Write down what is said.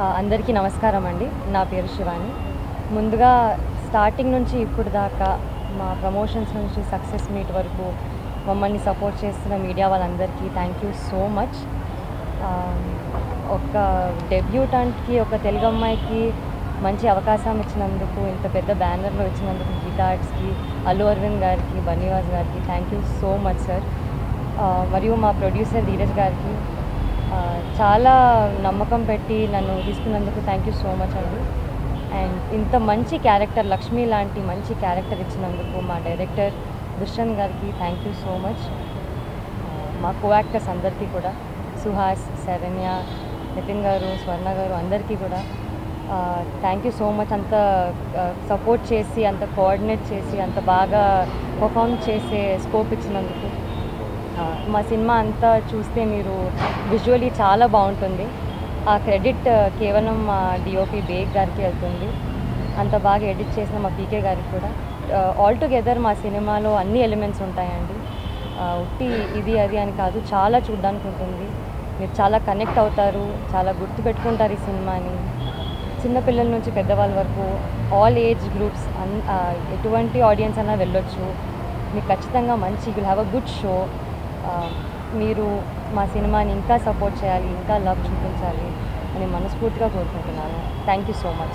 అందరికీ నమస్కారం అండి. నా పేరు శివాని. ముందుగా స్టార్టింగ్ నుంచి ఇప్పుడు దాకా మా ప్రమోషన్స్ నుంచి సక్సెస్ మీట్ వరకు మమ్మల్ని సపోర్ట్ చేస్తున్న మీడియా వాళ్ళందరికీ థ్యాంక్ యూ సో మచ్. ఒక డెబ్యూటెంట్కి, ఒక తెలుగు అమ్మాయికి మంచి అవకాశం ఇచ్చినందుకు, ఇంత పెద్ద బ్యానర్లో ఇచ్చినందుకు గీతా ఆర్ట్స్కి, అల్లు అరవింద్ గారికి, బన్నీవాస్ గారికి thank you so much sir. మరియు మా ప్రొడ్యూసర్ ధీరజ్ గారికి చాలా నమ్మకం పెట్టి నన్ను తీసుకున్నందుకు థ్యాంక్ యూ సో మచ్ అండి. అండ్ ఇంత మంచి క్యారెక్టర్, లక్ష్మి లాంటి మంచి క్యారెక్టర్ ఇచ్చినందుకు మా డైరెక్టర్ దుష్యంత్ గారికి థ్యాంక్ యూ సో మచ్. మా కో యాక్టర్స్ అందరికీ కూడా, సుహాస్, శరణ్య, నితిన్ గారు, స్వర్ణ గారు అందరికీ కూడా థ్యాంక్ యూ సో మచ్. అంత సపోర్ట్ చేసి, అంత కోఆర్డినేట్ చేసి, అంత బాగా పర్ఫామ్ చేసే స్కోప్ ఇచ్చినందుకు. మా సినిమా అంతా చూస్తే మీరు విజువల్లీ చాలా బాగుంటుంది. ఆ క్రెడిట్ కేవలం మా డిఓపి బేగ్ గారికి వెళ్తుంది. అంత బాగా ఎడిట్ చేసిన మా పీకే గారికి కూడా. ఆల్ టుగెదర్ మా సినిమాలో అన్ని ఎలిమెంట్స్ ఉంటాయండి. ఉట్టి ఇది అది అని కాదు, చాలా చూడడానికి ఉంటుంది. మీరు చాలా కనెక్ట్ అవుతారు, చాలా గుర్తుపెట్టుకుంటారు ఈ సినిమాని. చిన్నపిల్లల నుంచి పెద్దవాళ్ళ వరకు ఆల్ ఏజ్ గ్రూప్స్, ఎటువంటి ఆడియన్స్ అన్నా వెళ్ళొచ్చు. మీకు ఖచ్చితంగా మంచి will have a good show. మీరు మా సినిమాని ఇంకా సపోర్ట్ చేయాలి, ఇంకా లవ్ చూపించాలి అని మనస్ఫూర్తిగా కోరుకుంటున్నాను. Thank you so much.